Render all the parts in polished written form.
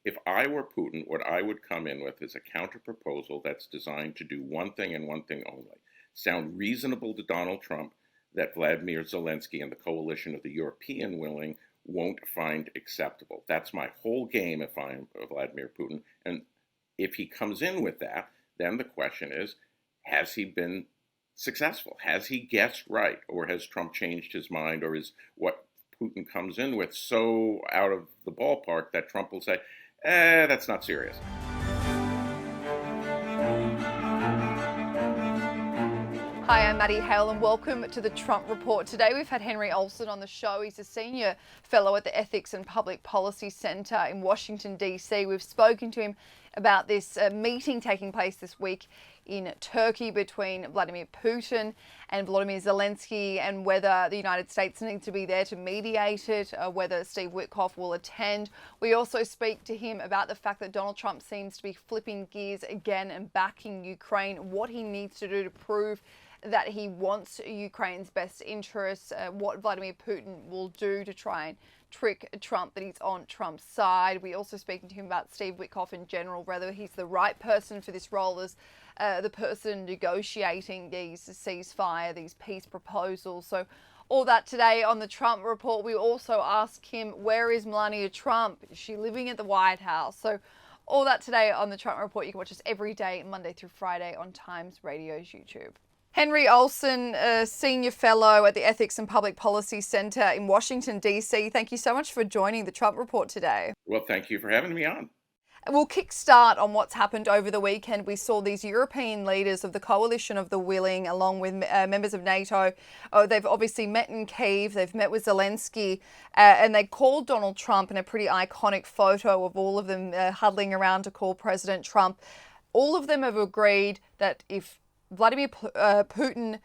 If I were Putin, what I would come in with is a counterproposal that's designed to do one thing and one thing only. Sound reasonable to Donald Trump that Vladimir Zelenskyy and the coalition of the European willing won't find acceptable. That's my whole game if I'm Vladimir Putin. And if he comes in with that, then the question is, has he been successful? Has he guessed right? Or has Trump changed his mind? Or is what Putin comes in with so out of the ballpark that Trump will say, that's not serious? Hi, I'm Maddie, Hale, and welcome to the Trump Report. Today we've had Henry Olsen on the show. He's a senior fellow at the Ethics and Public Policy Center in Washington, D.C. We've spoken to him about this meeting taking place this week in Turkey between Vladimir Putin and Volodymyr Zelenskyy, and whether the United States needs to be there to mediate it, whether Steve Witkoff will attend. We also speak to him about the fact that Donald Trump seems to be flipping gears again and backing Ukraine, what he needs to do to prove that he wants Ukraine's best interests, what Vladimir Putin will do to try and trick Trump that he's on Trump's side. We also speaking to him about Steve Witkoff in general, whether he's the right person for this role as the person negotiating these ceasefire, these peace proposals. So all that today on the Trump Report. We also ask him, where is Melania Trump? Is she living at the White House? So all that today on the Trump Report. You can watch us every day, Monday through Friday on Times Radio's YouTube. Henry Olsen, a senior fellow at the Ethics and Public Policy Center in Washington, D.C. Thank you so much for joining the Trump Report today. Well, thank you for having me on. We'll kickstart on what's happened over the weekend. We saw these European leaders of the coalition of the willing, along with members of NATO. They've obviously met in Kyiv. They've met with Zelenskyy, and they called Donald Trump in a pretty iconic photo of all of them huddling around to call President Trump. All of them have agreed that if Vladimir Putin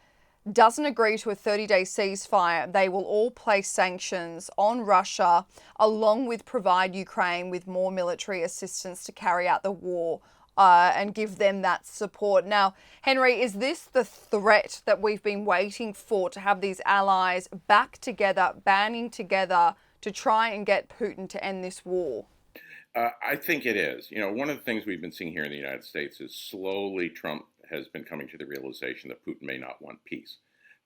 doesn't agree to a 30-day ceasefire, they will all place sanctions on Russia, along with provide Ukraine with more military assistance to carry out the war and give them that support. Now, Henry, is this the threat that we've been waiting for, to have these allies back together, banding together to try and get Putin to end this war? I think it is. You know, one of the things we've been seeing here in the United States is slowly Trump has been coming to the realization that Putin may not want peace,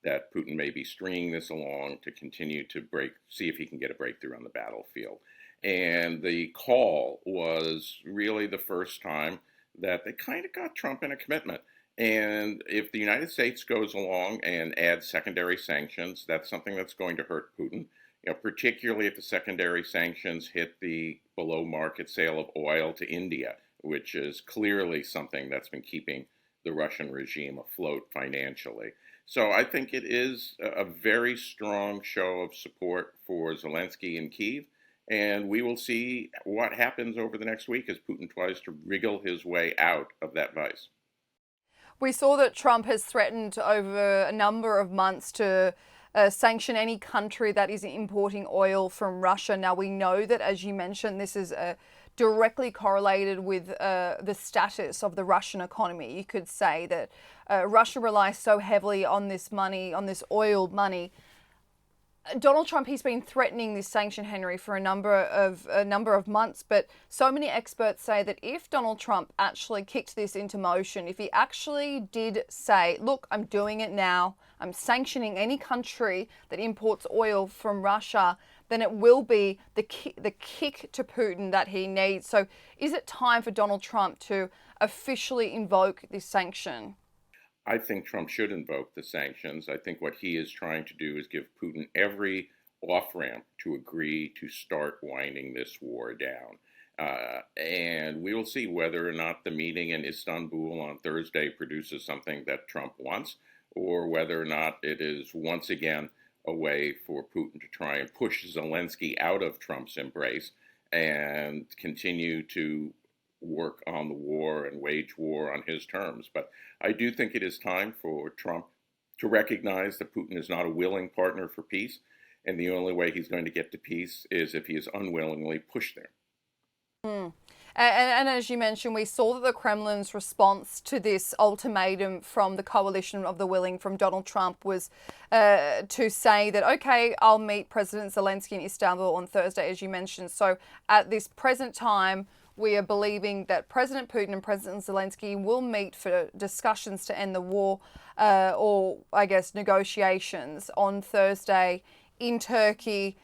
that Putin may be stringing this along to continue to see if he can get a breakthrough on the battlefield. And the call was really the first time that they kind of got Trump in a commitment. And if the United States goes along and adds secondary sanctions, that's something that's going to hurt Putin. You know, particularly if the secondary sanctions hit the below market sale of oil to India, which is clearly something that's been keeping the Russian regime afloat financially. So I think it is a very strong show of support for Zelenskyy in Kyiv, and we will see what happens over the next week as Putin tries to wriggle his way out of that vice. We saw that Trump has threatened over a number of months to sanction any country that is importing oil from Russia. Now, we know that, as you mentioned, this is directly correlated with the status of the Russian economy. You could say that Russia relies so heavily on this money, on this oil money. Donald Trump, he's been threatening this sanction, Henry, for a number of months, but so many experts say that if Donald Trump actually kicked this into motion, if he actually did say, look, I'm doing it now, I'm sanctioning any country that imports oil from Russia, then it will be the kick to Putin that he needs. So is it time for Donald Trump to officially invoke this sanction? I think Trump should invoke the sanctions. I think what he is trying to do is give Putin every off-ramp to agree to start winding this war down. And we will see whether or not the meeting in Istanbul on Thursday produces something that Trump wants, or whether or not it is once again a way for Putin to try and push Zelenskyy out of Trump's embrace and continue to work on the war and wage war on his terms. But I do think it is time for Trump to recognize that Putin is not a willing partner for peace, and the only way he's going to get to peace is if he is unwillingly pushed there. And as you mentioned, we saw that the Kremlin's response to this ultimatum from the coalition of the willing from Donald Trump was to say that, okay, I'll meet President Zelenskyy in Istanbul on Thursday, as you mentioned. So at this present time, we are believing that President Putin and President Zelensky will meet for discussions to end the war, or I guess negotiations on Thursday in Turkey.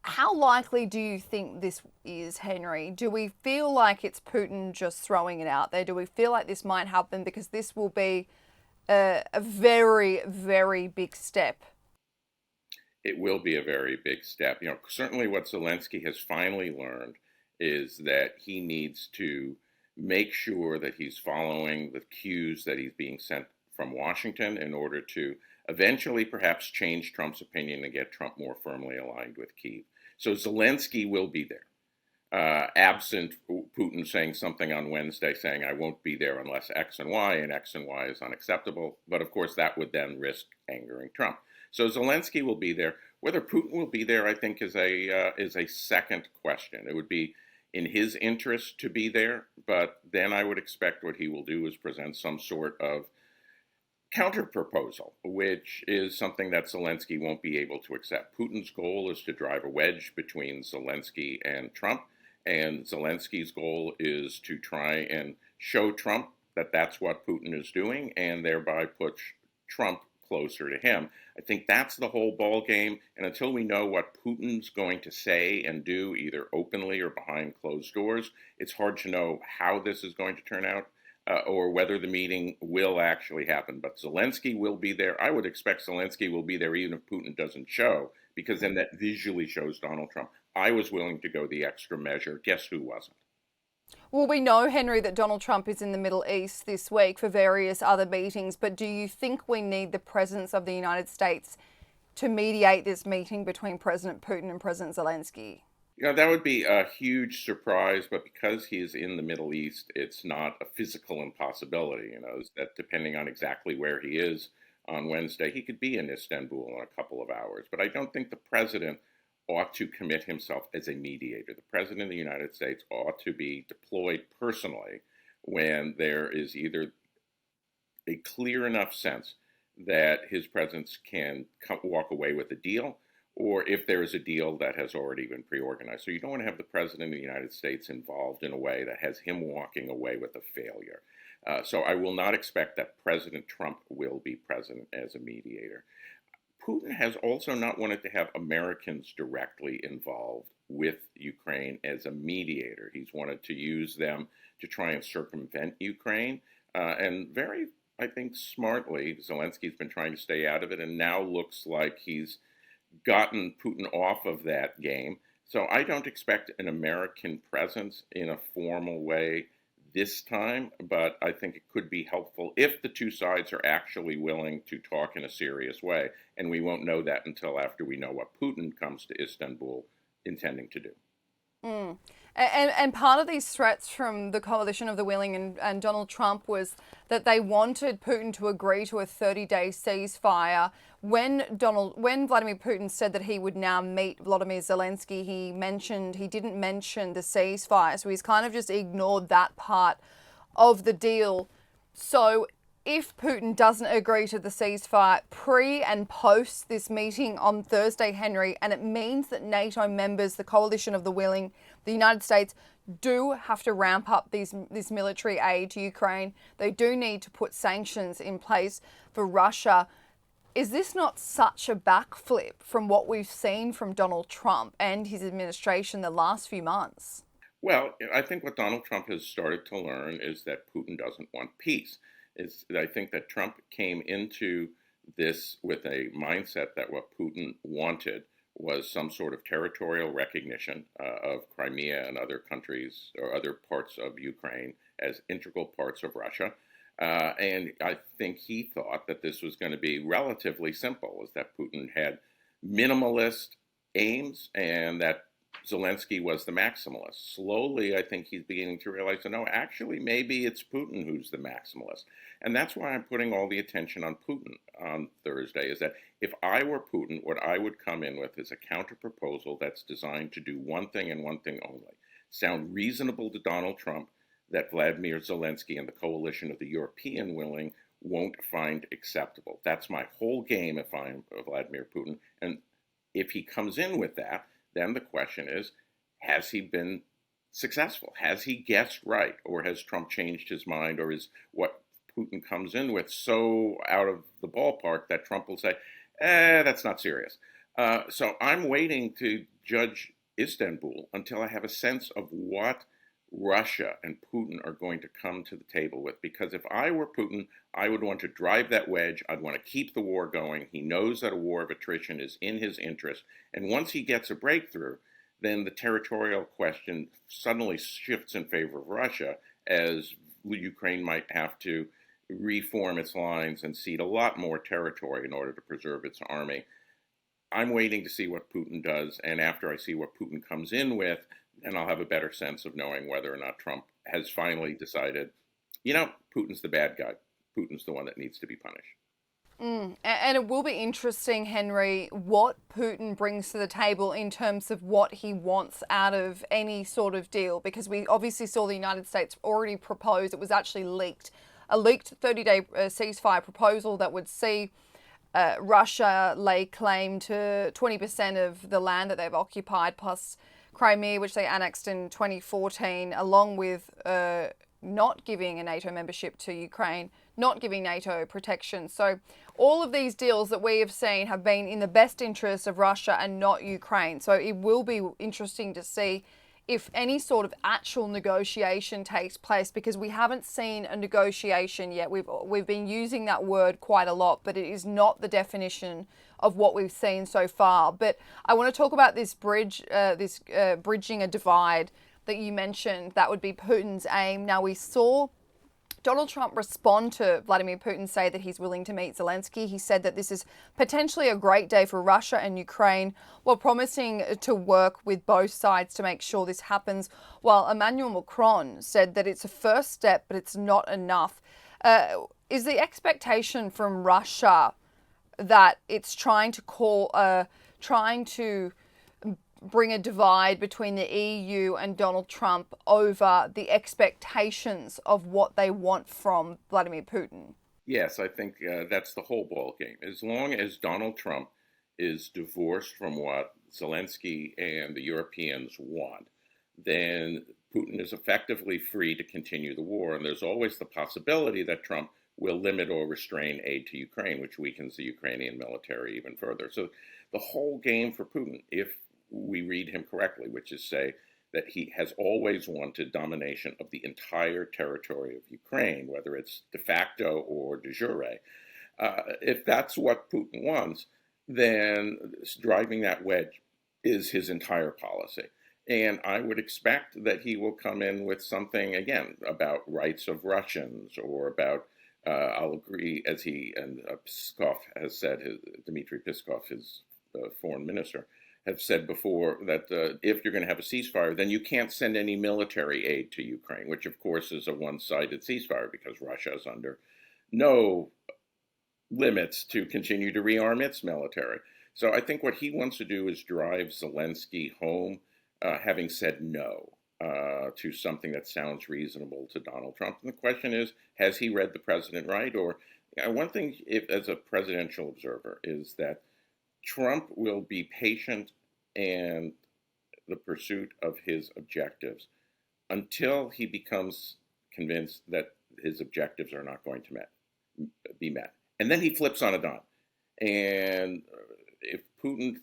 How likely do you think this is, Henry? Do we feel like it's Putin just throwing it out there? Do we feel like this might happen? Because this will be a very, very big step. It will be a very big step. Certainly what Zelensky has finally learned is that he needs to make sure that he's following the cues that he's being sent from Washington in order to eventually perhaps change Trump's opinion and get Trump more firmly aligned with Kyiv. So Zelensky will be there, absent Putin saying something on Wednesday saying, I won't be there unless X and Y, and X and Y is unacceptable. But of course, that would then risk angering Trump. So Zelensky will be there. Whether Putin will be there, I think, is a second question. It would be in his interest to be there, but then I would expect what he will do is present some sort of counterproposal, which is something that Zelensky won't be able to accept. Putin's goal is to drive a wedge between Zelensky and Trump, and Zelensky's goal is to try and show Trump that that's what Putin is doing, and thereby push Trump closer to him. I think that's the whole ball game, and until we know what Putin's going to say and do, either openly or behind closed doors, it's hard to know how this is going to turn out. Or whether the meeting will actually happen. But Zelensky will be there. I would expect Zelensky will be there even if Putin doesn't show, because then that visually shows Donald Trump. I was willing to go the extra measure. Guess who wasn't? Well, we know, Henry, that Donald Trump is in the Middle East this week for various other meetings, but do you think we need the presence of the United States to mediate this meeting between President Putin and President Zelensky? That would be a huge surprise, but because he's in the Middle East, it's not a physical impossibility. That depending on exactly where he is on Wednesday, he could be in Istanbul in a couple of hours. But I don't think the president ought to commit himself as a mediator. The president of the United States ought to be deployed personally when there is either a clear enough sense that his presence can walk away with a deal, or if there is a deal that has already been pre-organized. So you don't want to have the President of the United States involved in a way that has him walking away with a failure. So I will not expect that President Trump will be present as a mediator. Putin has also not wanted to have Americans directly involved with Ukraine as a mediator. He's wanted to use them to try and circumvent Ukraine. And very, I think, smartly, Zelensky's been trying to stay out of it, and now looks like he's gotten Putin off of that game. So I don't expect an American presence in a formal way this time, but I think it could be helpful if the two sides are actually willing to talk in a serious way. And we won't know that until after we know what Putin comes to Istanbul intending to do. And part of these threats from the coalition of the willing and Donald Trump was that they wanted Putin to agree to a 30-day ceasefire. When Vladimir Putin said that he would now meet Volodymyr Zelensky, he didn't mention the ceasefire. So he's kind of just ignored that part of the deal. So if Putin doesn't agree to the ceasefire pre and post this meeting on Thursday, Henry, and it means that NATO members, the coalition of the willing, the United States, do have to ramp up this military aid to Ukraine. They do need to put sanctions in place for Russia. Is this not such a backflip from what we've seen from Donald Trump and his administration the last few months? Well, I think what Donald Trump has started to learn is that Putin doesn't want peace. I think that Trump came into this with a mindset that what Putin wanted was some sort of territorial recognition of Crimea and other countries or other parts of Ukraine as integral parts of Russia. And I think he thought that this was going to be relatively simple, was that Putin had minimalist aims and that Zelensky was the maximalist. Slowly, I think he's beginning to realize that, no, actually, maybe it's Putin who's the maximalist. And that's why I'm putting all the attention on Putin on Thursday, is that if I were Putin, what I would come in with is a counter proposal that's designed to do one thing and one thing only. Sound reasonable to Donald Trump that Vladimir Zelensky and the coalition of the European willing won't find acceptable. That's my whole game if I'm Vladimir Putin. And if he comes in with that, then the question is, has he been successful? Has he guessed right? Or has Trump changed his mind? Or is what Putin comes in with so out of the ballpark that Trump will say, that's not serious? So I'm waiting to judge Istanbul until I have a sense of what Russia and Putin are going to come to the table with. Because if I were Putin, I would want to drive that wedge. I'd want to keep the war going. He knows that a war of attrition is in his interest. And once he gets a breakthrough, then the territorial question suddenly shifts in favor of Russia, as Ukraine might have to reform its lines and cede a lot more territory in order to preserve its army. I'm waiting to see what Putin does, and after I see what Putin comes in with, then I'll have a better sense of knowing whether or not Trump has finally decided, Putin's the bad guy. Putin's the one that needs to be punished. And it will be interesting, Henry, what Putin brings to the table in terms of what he wants out of any sort of deal, because we obviously saw the United States already propose, it was actually leaked, a leaked 30-day ceasefire proposal that would see Russia lay claim to 20% of the land that they've occupied, plus Crimea, which they annexed in 2014, along with not giving a NATO membership to Ukraine, not giving NATO protection. So all of these deals that we have seen have been in the best interest of Russia and not Ukraine. So it will be interesting to see if any sort of actual negotiation takes place, because we haven't seen a negotiation yet. We've been using that word quite a lot, but it is not the definition of what we've seen so far. But I want to talk about this bridging a divide that you mentioned. That would be Putin's aim. Now, we saw Donald Trump respond to Vladimir Putin, say that he's willing to meet Zelenskyy. He said that this is potentially a great day for Russia and Ukraine, while promising to work with both sides to make sure this happens, while Emmanuel Macron said that it's a first step, but it's not enough. Is the expectation from Russia that it's trying to bring a divide between the EU and Donald Trump over the expectations of what they want from Vladimir Putin? Yes, I think that's the whole ball game. As long as Donald Trump is divorced from what Zelensky and the Europeans want, then Putin is effectively free to continue the war. And there's always the possibility that Trump will limit or restrain aid to Ukraine, which weakens the Ukrainian military even further. So the whole game for Putin, if we read him correctly, which is say that he has always wanted domination of the entire territory of Ukraine, whether it's de facto or de jure. If that's what Putin wants, then driving that wedge is his entire policy. And I would expect that he will come in with something, again, about rights of Russians, or about, I'll agree, as he and Peskov has said, Dmitry Peskov, his foreign minister, have said before, that if you're going to have a ceasefire, then you can't send any military aid to Ukraine, which of course is a one-sided ceasefire, because Russia is under no limits to continue to rearm its military. So I think what he wants to do is drive Zelenskyy home, having said no to something that sounds reasonable to Donald Trump. And the question is, has he read the president right? Or one thing, as a presidential observer, is that Trump will be patient in the pursuit of his objectives until he becomes convinced that his objectives are not going to be met. And then he flips on a dime. And if Putin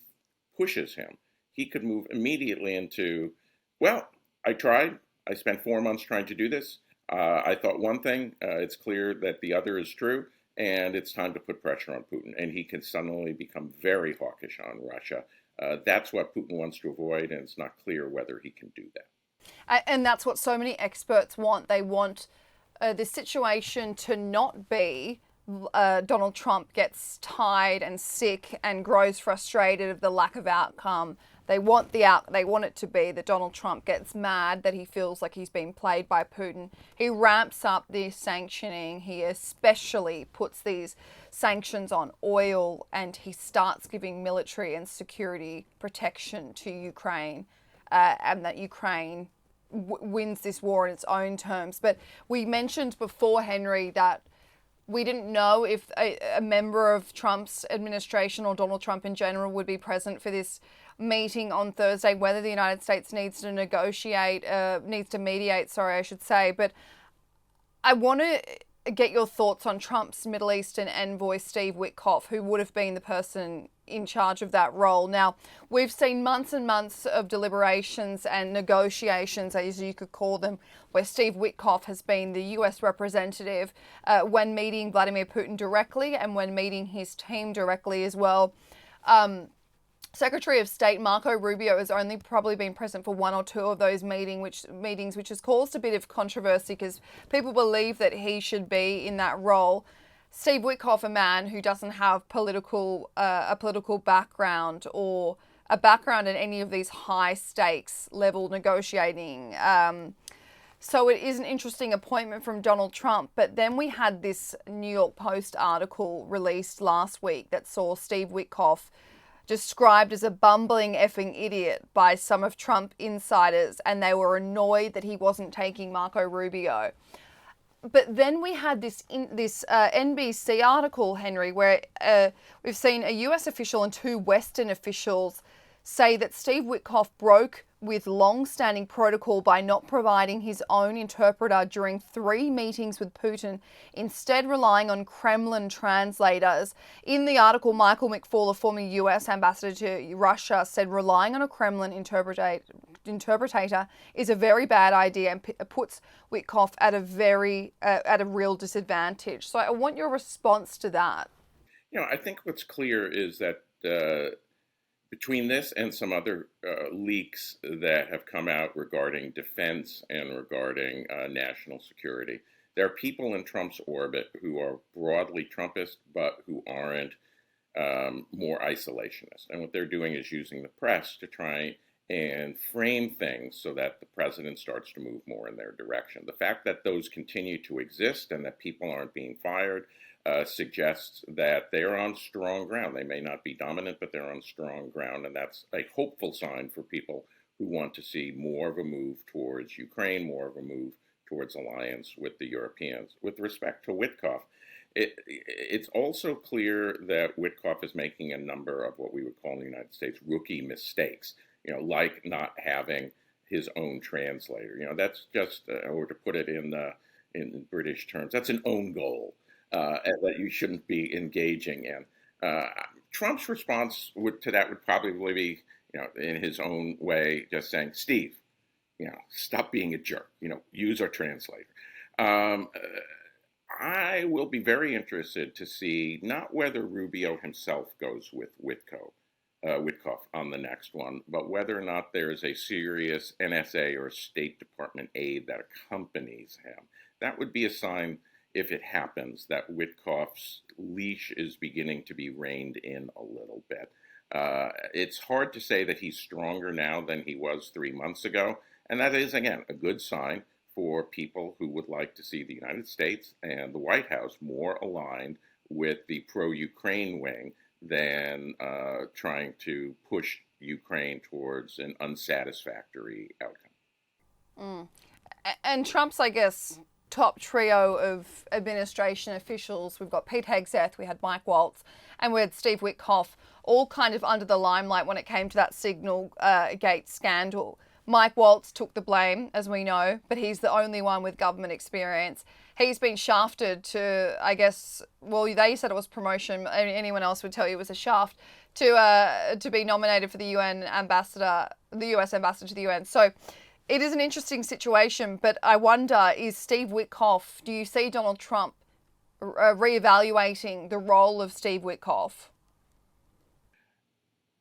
pushes him, he could move immediately into, well, I tried. I spent 4 months trying to do this. I thought one thing. It's clear that the other is true. And it's time to put pressure on Putin. And he can suddenly become very hawkish on Russia. That's what Putin wants to avoid, and it's not clear whether he can do that. And that's what so many experts want. They want the situation to not be Donald Trump gets tired and sick and grows frustrated of the lack of outcome. They want it to be that Donald Trump gets mad, that he feels like he's being played by Putin. He ramps up the sanctioning. He especially puts these sanctions on oil, and he starts giving military and security protection to Ukraine, and that Ukraine wins this war in its own terms. But we mentioned before, Henry, that we didn't know if a member of Trump's administration or Donald Trump in general would be present for this meeting on Thursday, whether the United States needs to mediate, sorry, I should say. But I want to get your thoughts on Trump's Middle Eastern envoy, Steve Witkoff, who would have been the person in charge of that role. Now, we've seen months and months of deliberations and negotiations, as you could call them, where Steve Witkoff has been the US representative when meeting Vladimir Putin directly and when meeting his team directly as well. Secretary of State Marco Rubio has only probably been present for one or two of those meetings, which has caused a bit of controversy because people believe that he should be in that role. Steve Witkoff, a man who doesn't have a political background or a background in any of these high stakes level negotiating. So it is an interesting appointment from Donald Trump. But then we had this New York Post article released last week that saw Steve Witkoff described as a bumbling effing idiot by some of Trump insiders, and they were annoyed that he wasn't taking Marco Rubio. But then we had this NBC article, Henry, where we've seen a US official and two Western officials say that Steve Witkoff broke with long-standing protocol by not providing his own interpreter during 3 meetings with Putin, instead relying on Kremlin translators. In the article, Michael McFaul, a former US ambassador to Russia, said relying on a Kremlin interpreter is a very bad idea and puts Witkoff at a real disadvantage. So I want your response to that. I think what's clear is that between this and some other leaks that have come out regarding defense and regarding national security, there are people in Trump's orbit who are broadly Trumpist, but who aren't more isolationist. And what they're doing is using the press to try and frame things so that the president starts to move more in their direction. The fact that those continue to exist and that people aren't being fired suggests that they're on strong ground. They may not be dominant, but they're on strong ground, and that's a hopeful sign for people who want to see more of a move towards Ukraine, more of a move towards alliance with the Europeans. With respect to Witkoff, it's also clear that Witkoff is making a number of what we would call in the United States rookie mistakes, like not having his own translator. That's just, or to put it in British terms, that's an own goal. That you shouldn't be engaging in. Trump's response to that would probably be, in his own way, just saying, Steve, stop being a jerk, use our translator. I will be very interested to see not whether Rubio himself goes with Witkoff on the next one, but whether or not there is a serious NSA or State Department aide that accompanies him. That would be a sign, if it happens, that Witkoff's leash is beginning to be reined in a little bit. It's hard to say that he's stronger now than he was 3 months ago, and that is, again, a good sign for people who would like to see the United States and the White House more aligned with the pro-Ukraine wing than trying to push Ukraine towards an unsatisfactory outcome. And Trump's, I guess, top trio of administration officials, we've got Pete Hegseth, we had Mike Waltz, and we had Steve Witkoff, all kind of under the limelight when it came to that Signal Gate scandal. Mike Waltz took the blame, as we know, but he's the only one with government experience. He's been shafted to, I guess, well, they said it was promotion. Anyone else would tell you it was a shaft to be nominated for the UN ambassador, the US ambassador to the UN. So it is an interesting situation, but I wonder, is Steve Witkoff, do you see Donald Trump reevaluating the role of Steve Witkoff?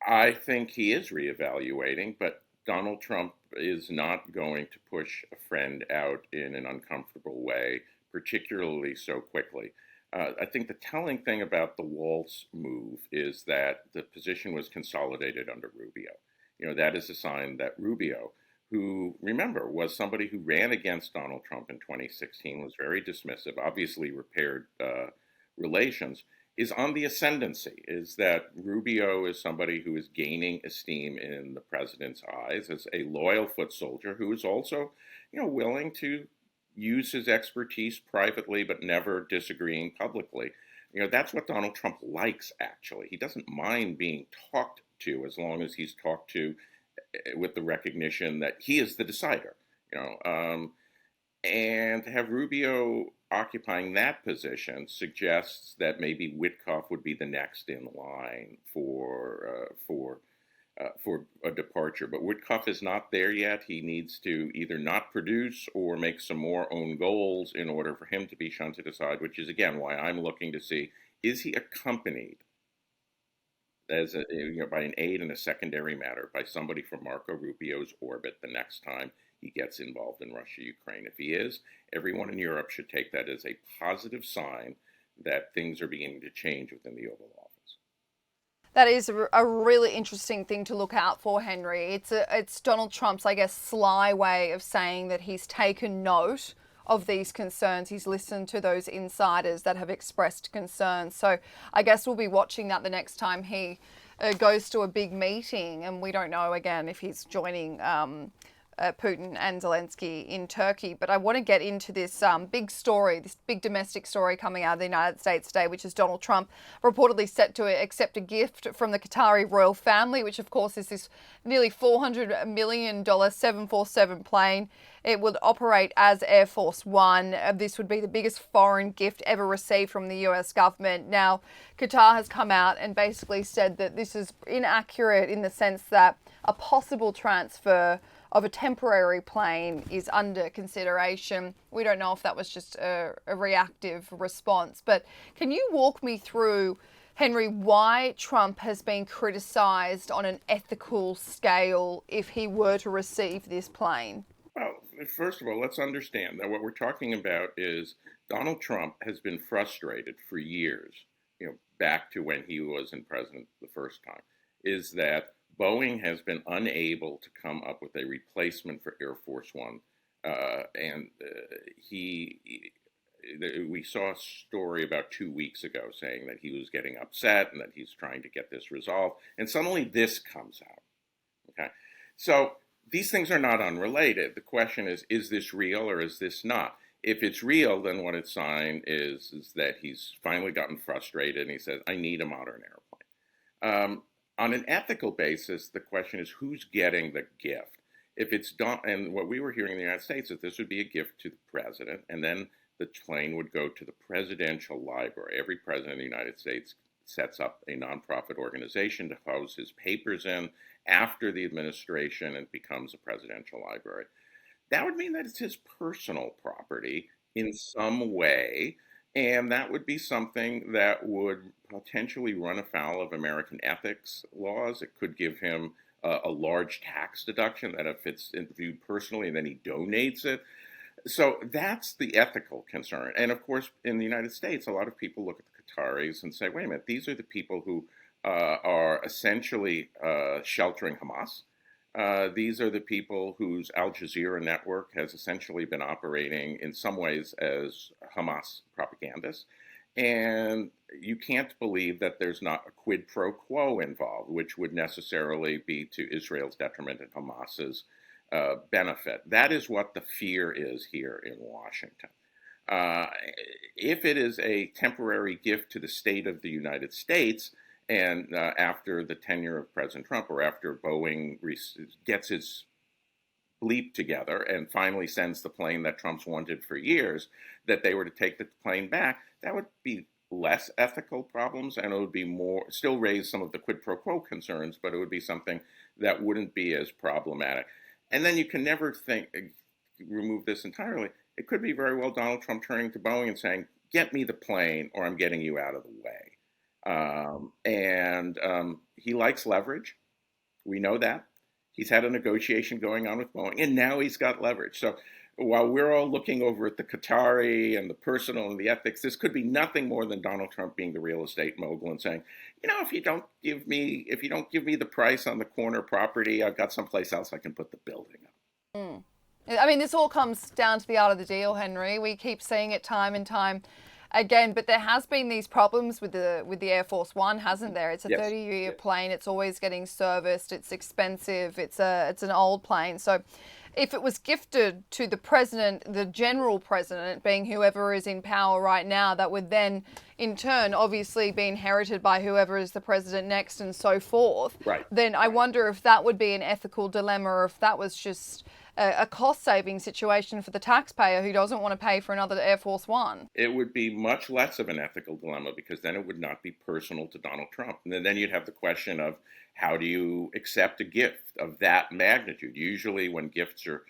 I think he is reevaluating, but Donald Trump is not going to push a friend out in an uncomfortable way, particularly so quickly. I think the telling thing about the Waltz move is that the position was consolidated under Rubio. That is a sign that Rubio, who, remember, was somebody who ran against Donald Trump in 2016, was very dismissive, obviously repaired relations, is on the ascendancy, is that Rubio is somebody who is gaining esteem in the president's eyes as a loyal foot soldier who is also, willing to use his expertise privately but never disagreeing publicly. That's what Donald Trump likes, actually. He doesn't mind being talked to, as long as he's talked to with the recognition that he is the decider. And to have Rubio occupying that position suggests that maybe Witkoff would be the next in line for a departure. But Witkoff is not there yet. He needs to either not produce or make some more own goals in order for him to be shunted aside, which is, again, why I'm looking to see, is he accompanied as by an aide in a secondary matter by somebody from Marco Rubio's orbit the next time he gets involved in Russia-Ukraine. If he is, everyone in Europe should take that as a positive sign that things are beginning to change within the Oval Office. That is a really interesting thing to look out for, Henry. It's Donald Trump's, I guess, sly way of saying that he's taken note of these concerns. He's listened to those insiders that have expressed concerns. So I guess we'll be watching that the next time he goes to a big meeting, and we don't know, again, if he's joining Putin and Zelenskyy in Turkey. But I want to get into this big story, this big domestic story coming out of the United States today, which is Donald Trump reportedly set to accept a gift from the Qatari royal family, which of course is this nearly $400 million 747 plane. It would operate as Air Force One. This would be the biggest foreign gift ever received from the US government. Now, Qatar has come out and basically said that this is inaccurate in the sense that a possible transfer of a temporary plane is under consideration. We don't know if that was just a reactive response, but can you walk me through, Henry, why Trump has been criticised on an ethical scale if he were to receive this plane? Well, first of all, let's understand that what we're talking about is Donald Trump has been frustrated for years, back to when he was in president the first time, is that Boeing has been unable to come up with a replacement for Air Force One. We saw a story about 2 weeks ago saying that he was getting upset and that he's trying to get this resolved. And suddenly this comes out. Okay. So these things are not unrelated. The question is this real or is this not? If it's real, then what it's signed is that he's finally gotten frustrated and he says, I need a modern airplane. On an ethical basis, the question is who's getting the gift? If it's done, and what we were hearing in the United States is this would be a gift to the president, and then the plane would go to the presidential library. Every president of the United States sets up a nonprofit organization to house his papers in after the administration and becomes a presidential library. That would mean that it's his personal property in some way. And that would be something that would potentially run afoul of American ethics laws. It could give him a large tax deduction that if it's viewed personally and then he donates it. So that's the ethical concern. And of course, in the United States, a lot of people look at the Qataris and say, wait a minute, these are the people who are essentially sheltering Hamas. These are the people whose Al Jazeera network has essentially been operating in some ways as Hamas propagandists. And you can't believe that there's not a quid pro quo involved, which would necessarily be to Israel's detriment and Hamas's benefit. That is what the fear is here in Washington. If it is a temporary gift to the state of the United States, and after the tenure of President Trump, or after Boeing gets his bleep together and finally sends the plane that Trump's wanted for years, that they were to take the plane back, that would be less ethical problems, and it would be still raise some of the quid pro quo concerns, but it would be something that wouldn't be as problematic. And then you can never remove this entirely. It could be very well Donald Trump turning to Boeing and saying, get me the plane or I'm getting you out of the way. He likes leverage. We know that. He's had a negotiation going on with Boeing, and now he's got leverage. So while we're all looking over at the Qatari and the personal and the ethics, this could be nothing more than Donald Trump being the real estate mogul and saying, if you don't give me the price on the corner property, I've got someplace else I can put the building up. I mean, this all comes down to the art of the deal, Henry. We keep seeing it time and time again, but there has been these problems with the Air Force One, hasn't there? It's a 30-year plane. It's always getting serviced. It's expensive. It's an old plane. So if it was gifted to the president, the general president, being whoever is in power right now, that would then in turn obviously be inherited by whoever is the president next and so forth. Right. Then I wonder if that would be an ethical dilemma, or if that was just a cost-saving situation for the taxpayer who doesn't want to pay for another Air Force One. It would be much less of an ethical dilemma, because then it would not be personal to Donald Trump. And then you'd have the question of, how do you accept a gift of that magnitude? Usually when gifts are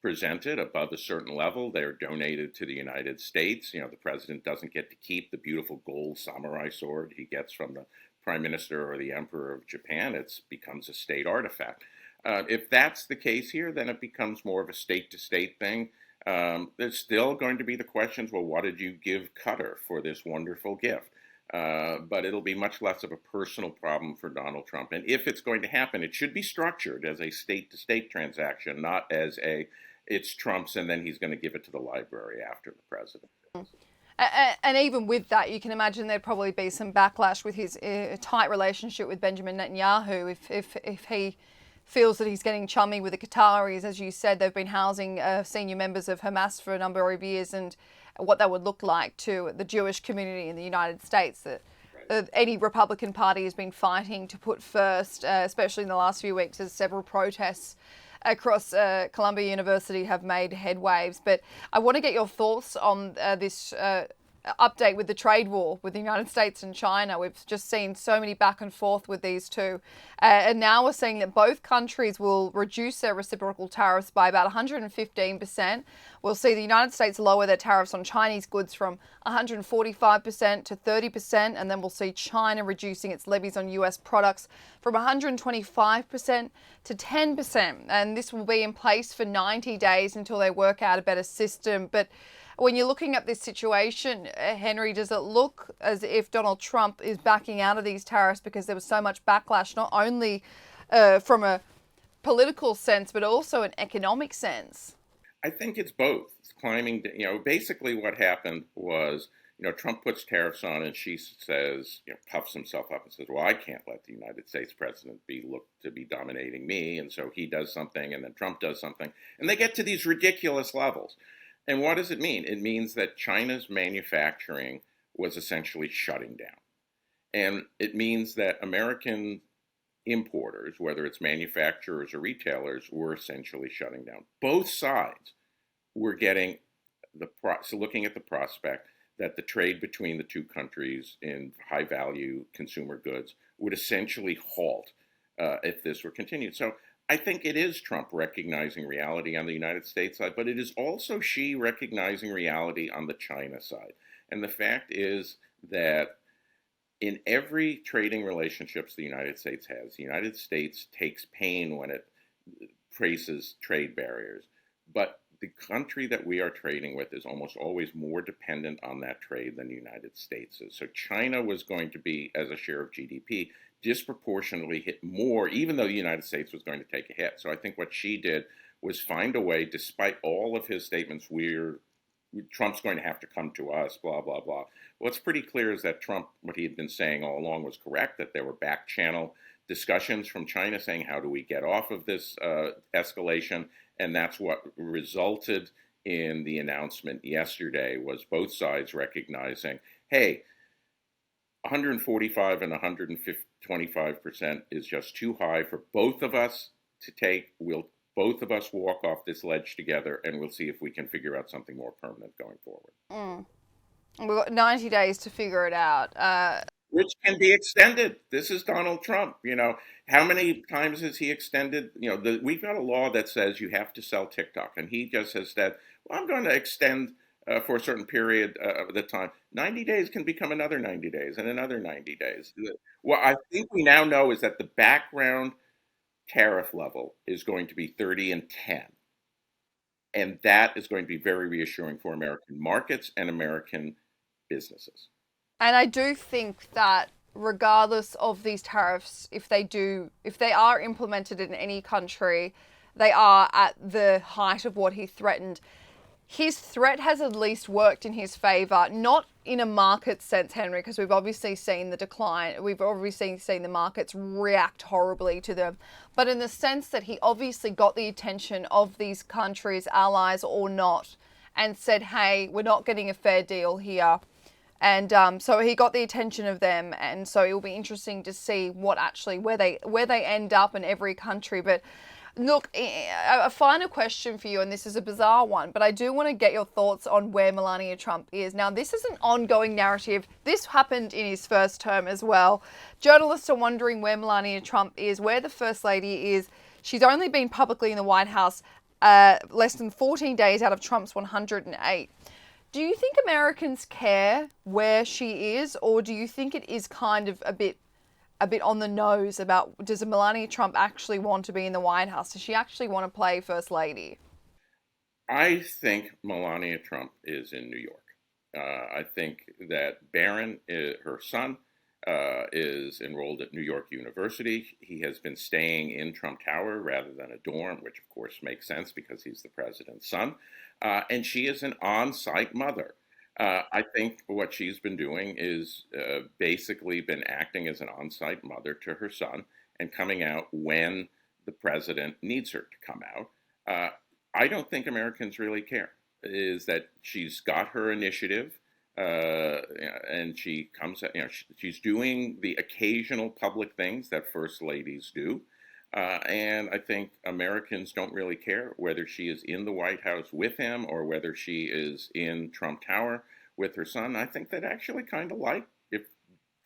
presented above a certain level, they're donated to the United States. The president doesn't get to keep the beautiful gold samurai sword he gets from the prime minister or the emperor of Japan. It becomes a state artifact. If that's the case here, then it becomes more of a state-to-state thing. There's still going to be the questions, well, what did you give Qatar for this wonderful gift? But it'll be much less of a personal problem for Donald Trump. And if it's going to happen, it should be structured as a state-to-state transaction, not as it's Trump's and then he's going to give it to the library after the president. And even with that, you can imagine there'd probably be some backlash with his tight relationship with Benjamin Netanyahu if he feels that he's getting chummy with the Qataris. As you said, they've been housing senior members of Hamas for a number of years, and what that would look like to the Jewish community in the United States that any Republican Party has been fighting to put first, especially in the last few weeks as several protests across Columbia University have made headwaves. But I want to get your thoughts on this update with the trade war with the United States and China. We've just seen so many back and forth with these two. And now we're seeing that both countries will reduce their reciprocal tariffs by about 115%. We'll see the United States lower their tariffs on Chinese goods from 145% to 30%. And then we'll see China reducing its levies on US products from 125% to 10%. And this will be in place for 90 days until they work out a better system. But when you're looking at this situation, Henry, does it look as if Donald Trump is backing out of these tariffs because there was so much backlash, not only from a political sense, but also an economic sense? I think it's both. It's climbing, basically what happened was, Trump puts tariffs on and she says, puffs himself up and says, well, I can't let the United States president be looked to be dominating me. And so he does something and then Trump does something. And they get to these ridiculous levels. And what does it mean? It means that China's manufacturing was essentially shutting down. And it means that American importers, whether it's manufacturers or retailers, were essentially shutting down. Both sides were getting looking at the prospect that the trade between the two countries in high-value consumer goods would essentially halt if this were continued. So I think it is Trump recognizing reality on the United States side, but it is also Xi recognizing reality on the China side. And the fact is that in every trading relationships the United States has, the United States takes pain when it faces trade barriers. But the country that we are trading with is almost always more dependent on that trade than the United States is. So China was going to be, as a share of GDP, disproportionately hit more, even though the United States was going to take a hit. So I think what she did was find a way, despite all of his statements, Trump's going to have to come to us, blah, blah, blah. What's pretty clear is that Trump, what he had been saying all along was correct, that there were back channel discussions from China saying, how do we get off of this escalation? And that's what resulted in the announcement yesterday, was both sides recognizing, hey, 145 and 125% is just too high for both of us to take. We'll both of us walk off this ledge together, and we'll see if we can figure out something more permanent going forward. We've got 90 days to figure it out. Which can be extended. This is Donald Trump. How many times has he extended? We've got a law that says you have to sell TikTok, and he just has said, well, I'm going to extend for a certain period of the time. 90 days can become another 90 days and another 90 days. What I think we now know is that the background tariff level is going to be 30 and 10. And that is going to be very reassuring for American markets and American businesses. And I do think that regardless of these tariffs, if they are implemented in any country, they are at the height of what he threatened. his threat has at least worked in his favour, not in a market sense, Henry, because we've obviously seen the decline. We've obviously seen the markets react horribly to them, but in the sense that he obviously got the attention of these countries, allies or not, and said, hey, we're not getting a fair deal here. And so he got the attention of them, and so it will be interesting to see what actually where they end up in every country. But look, a final question for you, and this is a bizarre one, but I do want to get your thoughts on where Melania Trump is. Now, this is an ongoing narrative. This happened in his first term as well. Journalists are wondering where Melania Trump is, where the First Lady is. She's only been publicly in the White House less than 14 days out of Trump's 108. Do you think Americans care where she is, or do you think it is kind of a bit on the nose about, does Melania Trump actually want to be in the White House? Does she actually want to play First Lady? I think Melania Trump is in New York. I think that Barron, her son, is enrolled at New York University. He has been staying in Trump Tower rather than a dorm, which of course makes sense because he's the president's son. And she is an on-site mother. I think what she's been doing is basically been acting as an on-site mother to her son and coming out when the president needs her to come out. I don't think Americans really care. Is that she's got her initiative, and she comes, she's doing the occasional public things that first ladies do. And I think Americans don't really care whether she is in the White House with him or whether she is in Trump Tower with her son. I think they'd actually kind of like if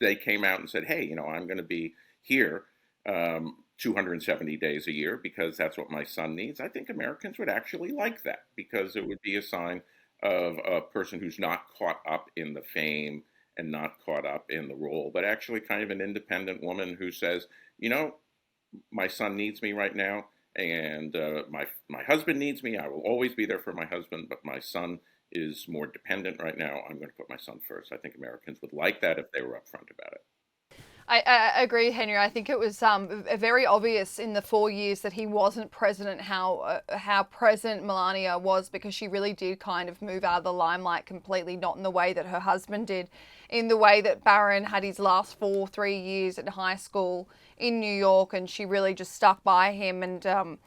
they came out and said, hey, I'm going to be here 270 days a year because that's what my son needs. I think Americans would actually like that because it would be a sign of a person who's not caught up in the fame and not caught up in the role, but actually kind of an independent woman who says, my son needs me right now, and my husband needs me. I will always be there for my husband, but my son is more dependent right now. I'm going to put my son first. I think Americans would like that if they were upfront about it. I agree, Henry. I think it was very obvious in the 4 years that he wasn't president how present Melania was, because she really did kind of move out of the limelight completely, not in the way that her husband did, in the way that Barron had his last 3 years at high school in New York, and she really just stuck by him. And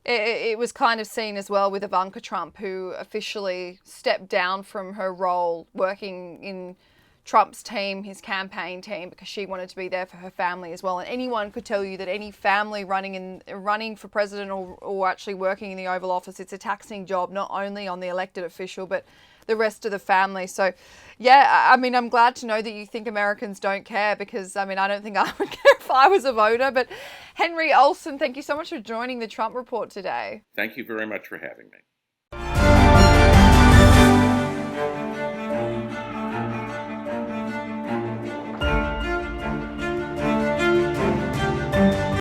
it was kind of seen as well with Ivanka Trump, who officially stepped down from her role working in Trump's team, his campaign team, because she wanted to be there for her family as well. And anyone could tell you that any family running for president or actually working in the Oval Office, it's a taxing job, not only on the elected official, but the rest of the family. So, yeah, I mean, I'm glad to know that you think Americans don't care, because, I mean, I don't think I would care if I was a voter. But Henry Olsen, thank you so much for joining the Trump Report today. Thank you very much for having me.